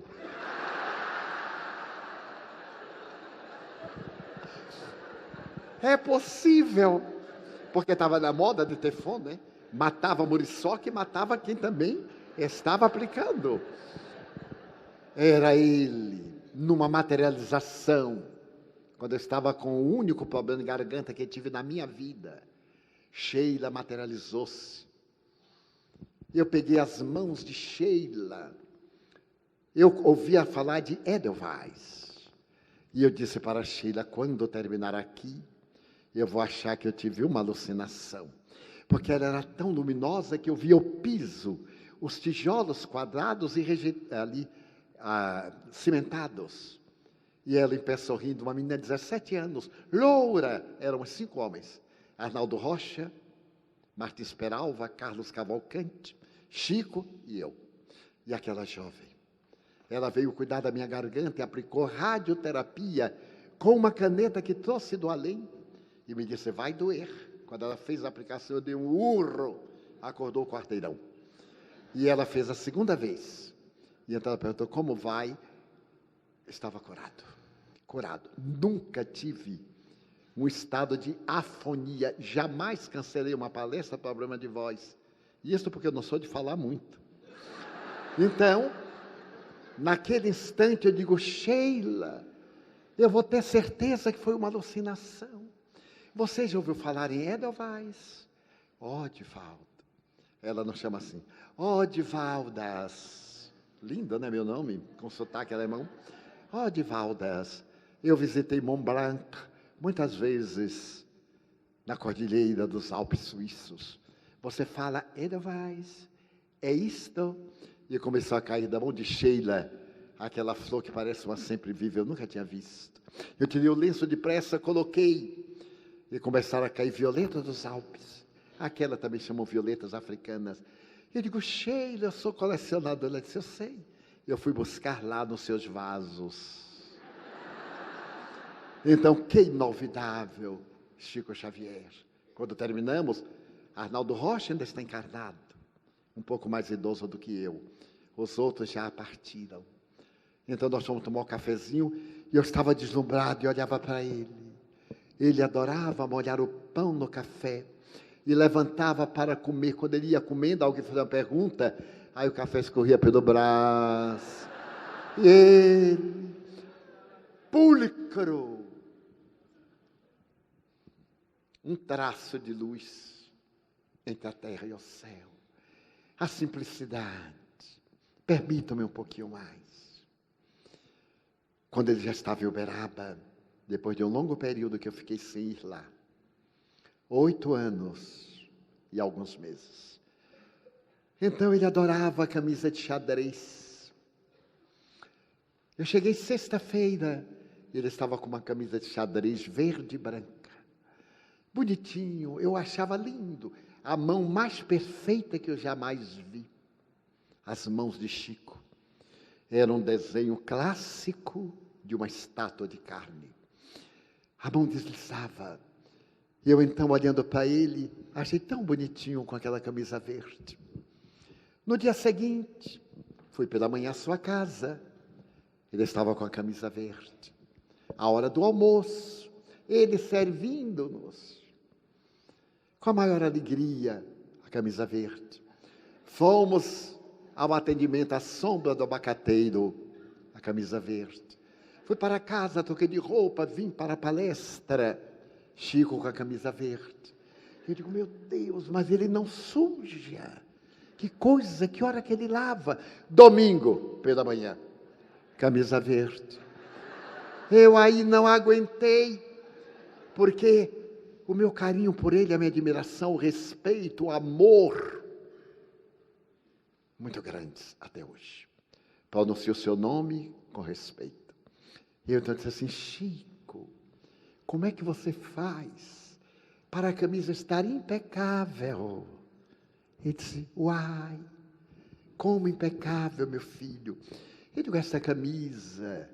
É possível, porque estava na moda de Tefon, né? Matava Muriçoca e matava quem também estava aplicando. Era ele, numa materialização, quando eu estava com o único problema de garganta que eu tive na minha vida. Sheila materializou-se. Eu peguei as mãos de Sheila. Eu ouvia falar de Edelweiss. E eu disse para Sheila: quando terminar aqui, eu vou achar que eu tive uma alucinação, porque ela era tão luminosa que eu via o piso, os tijolos quadrados e ali cimentados. E ela, em pé sorrindo, uma menina de 17 anos, loura, eram 5 homens: Arnaldo Rocha, Martins Peralva, Carlos Cavalcante, Chico e eu. E aquela jovem, ela veio cuidar da minha garganta e aplicou radioterapia com uma caneta que trouxe do além. E me disse: vai doer. Quando ela fez a aplicação, eu dei um urro, acordou o quarteirão. E ela fez a segunda vez. E então ela perguntou, como vai? Estava curado. Curado. Nunca tive um estado de afonia. Jamais cancelei uma palestra por problema de voz. Isso porque eu não sou de falar muito. Então, naquele instante eu digo, Sheila, eu vou ter certeza que foi uma alucinação. Você já ouviu falar em Edelweiss? Divaldo. Ela não chama assim. Divaldas. Lindo, né, meu nome? Com sotaque alemão. Divaldas. Eu visitei Mont Blanc muitas vezes na Cordilheira dos Alpes Suíços. Você fala Edelweiss? É isto? E começou a cair da mão de Sheila aquela flor que parece uma sempre viva. Eu nunca tinha visto. Eu tirei o lenço depressa, coloquei. E começaram a cair violetas dos Alpes. Aquela também chamam violetas africanas. Eu digo, Sheila, eu sou colecionador. Ela disse, eu sei. Eu fui buscar lá nos seus vasos. Então, que inovidável, Chico Xavier. Quando terminamos, Arnaldo Rocha ainda está encarnado. Um pouco mais idoso do que eu. Os outros já partiram. Então, nós fomos tomar um cafezinho e eu estava deslumbrado e olhava para ele. Ele adorava molhar o pão no café e levantava para comer. Quando ele ia comendo, alguém fazia uma pergunta, aí o café escorria pelo braço. E ele, pulcro, um traço de luz entre a terra e o céu. A simplicidade. Permitam-me um pouquinho mais. Quando ele já estava em Uberaba, depois de um longo período que eu fiquei sem ir lá, 8 anos e alguns meses. Então ele adorava a camisa de xadrez. Eu cheguei sexta-feira, ele estava com uma camisa de xadrez verde e branca. Bonitinho, eu achava lindo. A mão mais perfeita que eu jamais vi. As mãos de Chico. Era um desenho clássico de uma estátua de carne. A mão deslizava. Eu então, olhando para ele, achei tão bonitinho com aquela camisa verde. No dia seguinte, fui pela manhã à sua casa. Ele estava com a camisa verde. A hora do almoço, ele servindo-nos. Com a maior alegria, a camisa verde. Fomos ao atendimento à sombra do abacateiro, a camisa verde. Fui para casa, troquei de roupa, vim para a palestra. Chico com a camisa verde. Eu digo, meu Deus, mas ele não suja. Que coisa, que hora que ele lava? Domingo, pela manhã, camisa verde. Eu aí não aguentei, porque o meu carinho por ele, a minha admiração, o respeito, o amor, muito grandes até hoje. Pronunciei o seu nome com respeito. E eu então disse assim, Chico, como é que você faz para a camisa estar impecável? Ele disse, uai, como impecável, meu filho. Eu digo, essa camisa,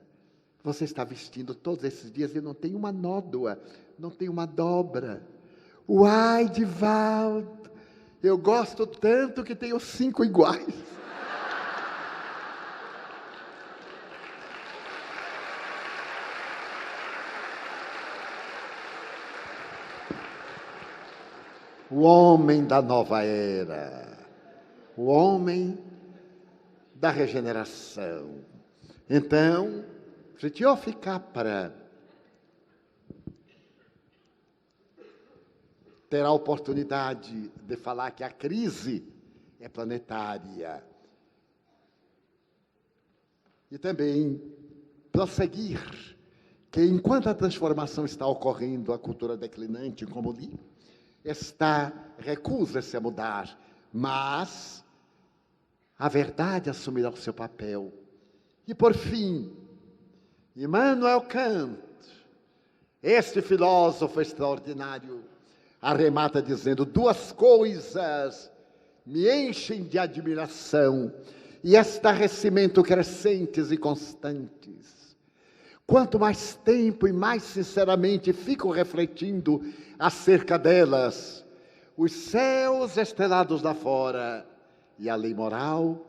você está vestindo todos esses dias e não tem uma nódoa, não tem uma dobra. Uai, Divaldo, eu gosto tanto que tenho 5 iguais. O homem da nova era, o homem da regeneração. Então, se eu ficar para ter a oportunidade de falar que a crise é planetária. E também prosseguir que enquanto a transformação está ocorrendo, a cultura declinante, como li, recusa-se a mudar, mas a verdade assumirá o seu papel. E por fim, Immanuel Kant, este filósofo extraordinário, arremata dizendo, 2 coisas me enchem de admiração e estarrecimento crescentes e constantes. Quanto mais tempo e mais sinceramente fico refletindo acerca delas, os céus estrelados lá fora e a lei moral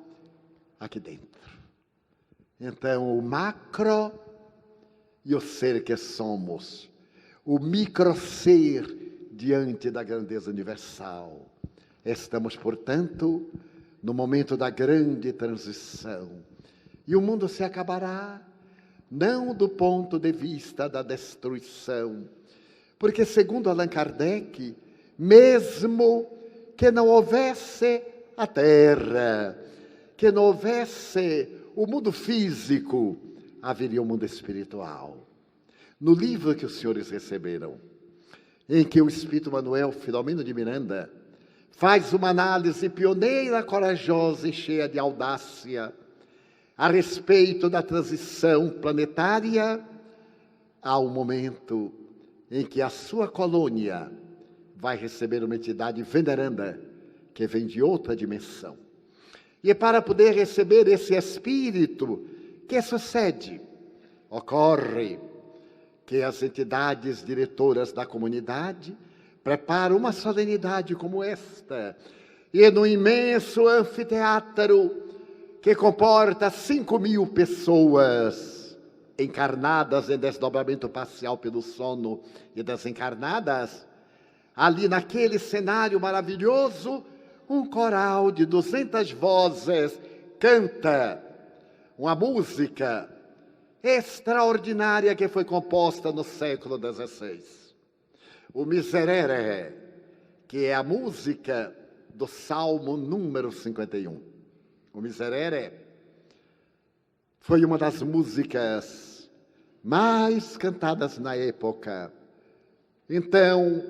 aqui dentro. Então, o macro e o ser que somos, o micro-ser diante da grandeza universal. Estamos, portanto, no momento da grande transição. E o mundo se acabará, não do ponto de vista da destruição, porque, segundo Allan Kardec, mesmo que não houvesse a Terra, que não houvesse o mundo físico, haveria um mundo espiritual. No livro que os senhores receberam, em que o Espírito Manuel Filomeno de Miranda faz uma análise pioneira, corajosa e cheia de audácia a respeito da transição planetária, há um momento em que a sua colônia vai receber uma entidade veneranda que vem de outra dimensão. E para poder receber esse espírito, que sucede? Ocorre que as entidades diretoras da comunidade preparam uma solenidade como esta, e no imenso anfiteatro, que comporta 5.000 pessoas, encarnadas em desdobramento parcial pelo sono e desencarnadas, ali naquele cenário maravilhoso, um coral de 200 vozes canta uma música extraordinária que foi composta no século XVI. O Miserere, que é a música do Salmo número 51. O Miserere foi uma das músicas mais cantadas na época. Então,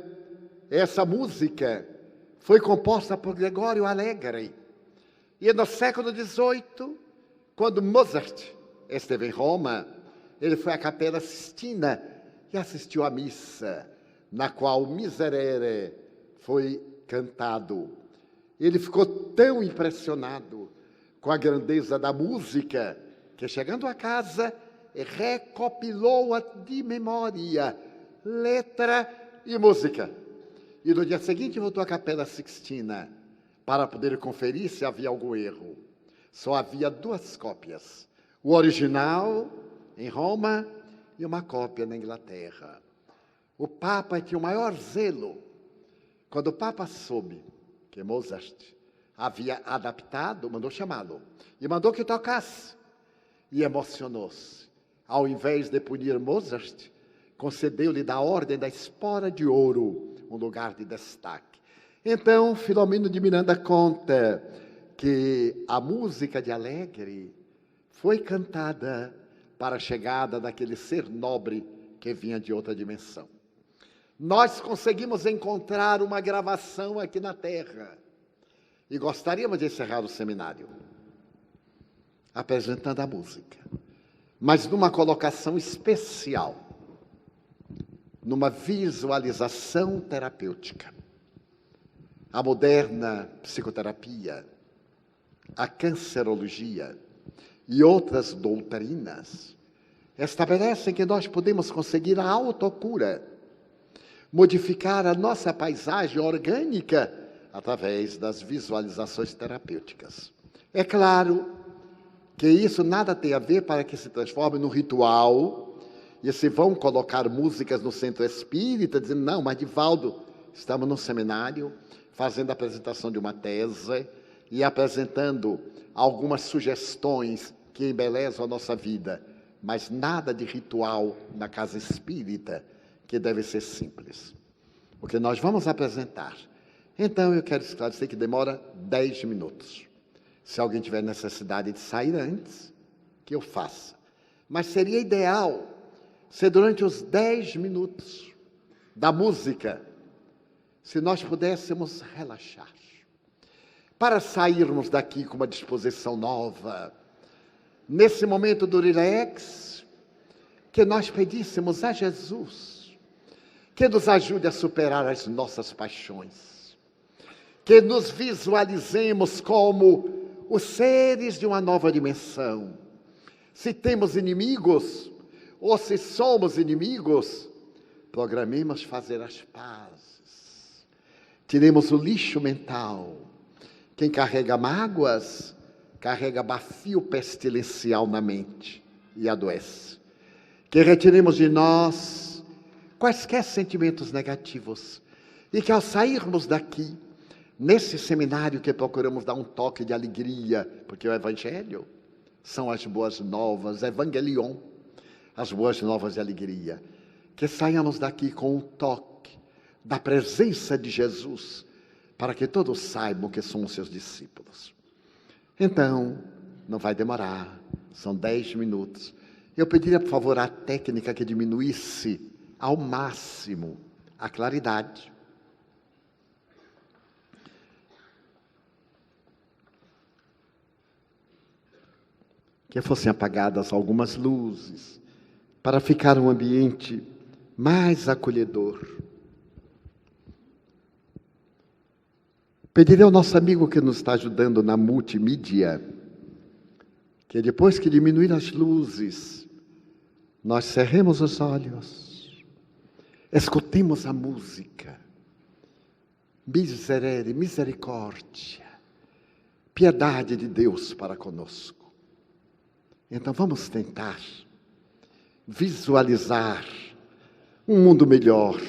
essa música foi composta por Gregório Alegre. E no século XVIII, quando Mozart esteve em Roma, ele foi à Capela Sistina e assistiu à missa, na qual o Miserere foi cantado. Ele ficou tão impressionado com a grandeza da música, que chegando a casa, recopilou-a de memória, letra e música. E no dia seguinte voltou à Capela Sixtina para poder conferir se havia algum erro. Só havia 2 cópias. O original em Roma e uma cópia na Inglaterra. O Papa tinha o maior zelo. Quando o Papa soube que Mozart havia adaptado, mandou chamá-lo e mandou que tocasse. E emocionou-se. Ao invés de punir Mozart, concedeu-lhe da Ordem da Espora de Ouro um lugar de destaque. Então, Filomeno de Miranda conta que a música de Alegre foi cantada para a chegada daquele ser nobre que vinha de outra dimensão. Nós conseguimos encontrar uma gravação aqui na Terra e gostaríamos de encerrar o seminário apresentando a música, mas numa colocação especial, numa visualização terapêutica. A moderna psicoterapia, a cancerologia e outras doutrinas estabelecem que nós podemos conseguir a autocura, modificar a nossa paisagem orgânica através das visualizações terapêuticas. É claro que isso nada tem a ver para que se transforme num ritual e se vão colocar músicas no centro espírita, dizendo, não, mas Divaldo, estamos num seminário, fazendo a apresentação de uma tese e apresentando algumas sugestões que embelezam a nossa vida, mas nada de ritual na casa espírita, que deve ser simples. O que nós vamos apresentar. Então, eu quero esclarecer que demora 10 minutos. Se alguém tiver necessidade de sair antes, que eu faça. Mas seria ideal se durante os 10 minutos da música, se nós pudéssemos relaxar, para sairmos daqui com uma disposição nova, nesse momento do relax, que nós pedíssemos a Jesus, que nos ajude a superar as nossas paixões, que nos visualizemos como os seres de uma nova dimensão. Se temos inimigos, ou se somos inimigos, programemos fazer as pazes. Tiremos o lixo mental, Quem carrega mágoas, carrega bafio pestilencial na mente e adoece. Que retiremos de nós quaisquer sentimentos negativos e que ao sairmos daqui, nesse seminário que procuramos dar um toque de alegria, porque o Evangelho são as boas novas, Evangelion, as boas novas de alegria, que saiamos daqui com um toque da presença de Jesus, para que todos saibam que somos seus discípulos. Então, não vai demorar, são 10 minutos. Eu pediria, por favor, à técnica que diminuísse ao máximo a claridade. Que fossem apagadas algumas luzes, para ficar um ambiente mais acolhedor. Pedirei ao nosso amigo que nos está ajudando na multimídia, que depois que diminuir as luzes, nós cerremos os olhos, escutemos a música, miserere, misericórdia, piedade de Deus para conosco. Então vamos tentar visualizar um mundo melhor,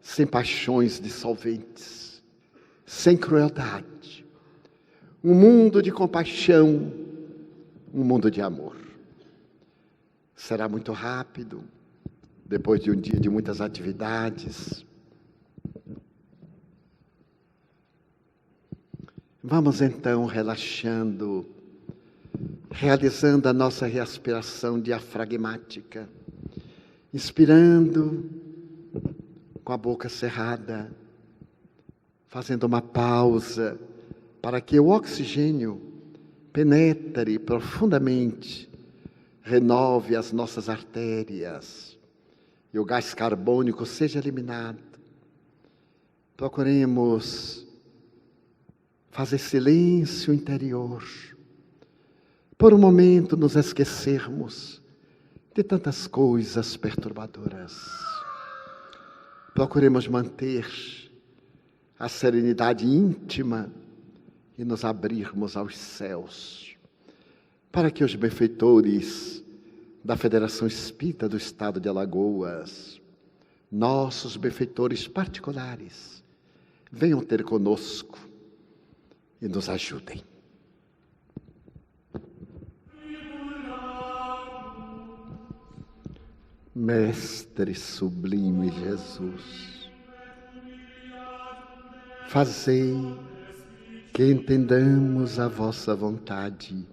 sem paixões dissolventes, sem crueldade, um mundo de compaixão, um mundo de amor. Será muito rápido, depois de um dia de muitas atividades. Vamos então relaxando, realizando a nossa respiração diafragmática, inspirando com a boca cerrada, fazendo uma pausa para que o oxigênio penetre profundamente, renove as nossas artérias e o gás carbônico seja eliminado. Procuremos fazer silêncio interior, por um momento nos esquecermos de tantas coisas perturbadoras. Procuremos manter a serenidade íntima e nos abrirmos aos céus, para que os benfeitores da Federação Espírita do Estado de Alagoas, nossos benfeitores particulares, venham ter conosco e nos ajudem. Mestre sublime Jesus, fazei que entendamos a vossa vontade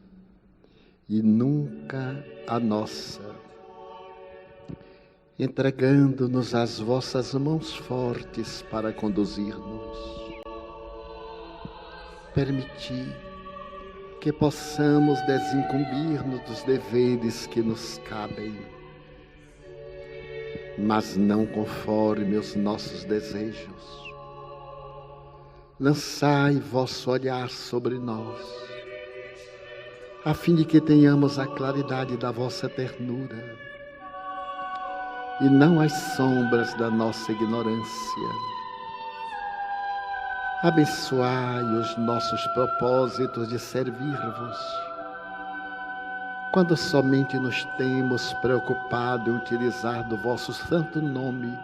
e nunca a nossa, entregando-nos às vossas mãos fortes para conduzir-nos. Permiti que possamos desincumbir-nos dos deveres que nos cabem, mas não conforme os nossos desejos. Lançai vosso olhar sobre nós, a fim de que tenhamos a claridade da vossa ternura e não as sombras da nossa ignorância. Abençoai os nossos propósitos de servir-vos, quando somente nos temos preocupado em utilizar do vosso santo nome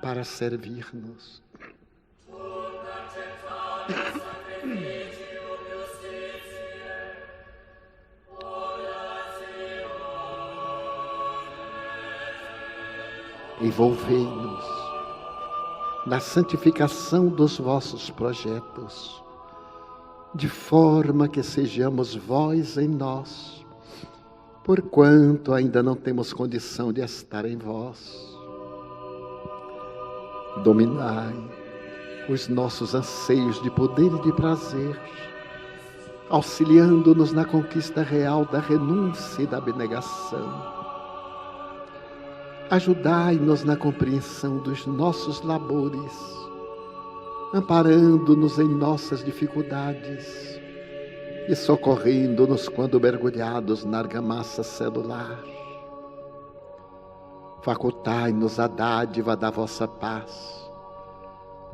para servir-nos. Envolvei-nos na santificação dos vossos projetos, de forma que sejamos vós em nós, porquanto ainda não temos condição de estar em vós. Dominai os nossos anseios de poder e de prazer, auxiliando-nos na conquista real da renúncia e da abnegação. Ajudai-nos na compreensão dos nossos labores, amparando-nos em nossas dificuldades e socorrendo-nos quando mergulhados na argamassa celular. Facultai-nos a dádiva da vossa paz,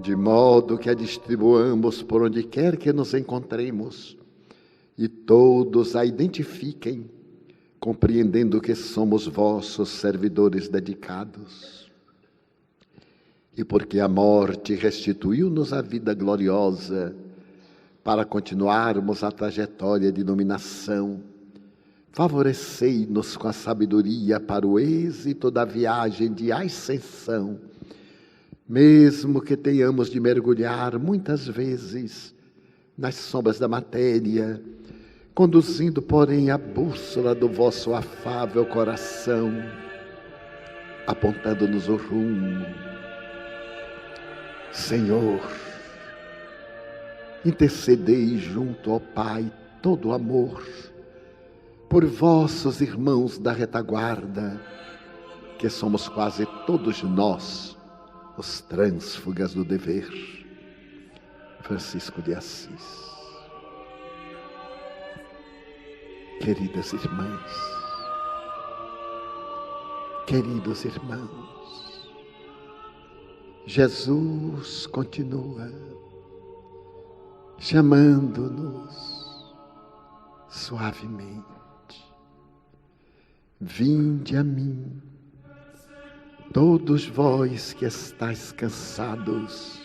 de modo que a distribuamos por onde quer que nos encontremos e todos a identifiquem, compreendendo que somos vossos servidores dedicados. E porque a morte restituiu-nos a vida gloriosa, para continuarmos a trajetória de iluminação, favorecei-nos com a sabedoria para o êxito da viagem de ascensão, mesmo que tenhamos de mergulhar muitas vezes nas sombras da matéria, conduzindo, porém, a bússola do vosso afável coração, apontando-nos o rumo. Senhor, intercedei junto ao Pai todo amor por vossos irmãos da retaguarda, que somos quase todos nós os trânsfugas do dever. Francisco de Assis. Queridas irmãs, queridos irmãos, Jesus continua chamando-nos suavemente. Vinde a mim, todos vós que estáis cansados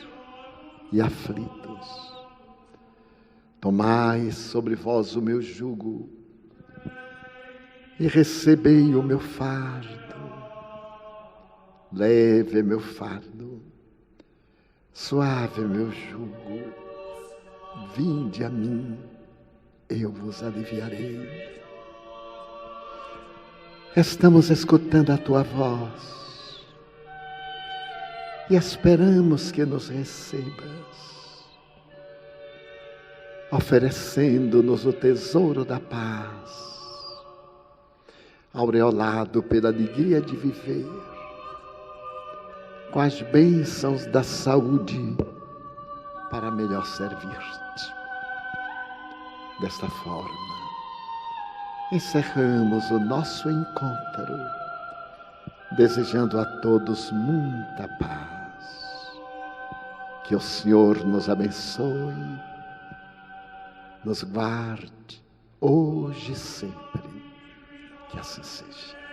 e aflitos. Tomai sobre vós o meu jugo e recebei o meu fardo. Leve meu fardo, suave meu jugo. Vinde a mim, eu vos aliviarei. Estamos escutando a tua voz e esperamos que nos recebas, oferecendo-nos o tesouro da paz, aureolado pela alegria de viver, com as bênçãos da saúde para melhor servir-te. Desta forma, encerramos o nosso encontro, desejando a todos muita paz. Que o Senhor nos abençoe, nos guarde, hoje e sempre. Que assim seja.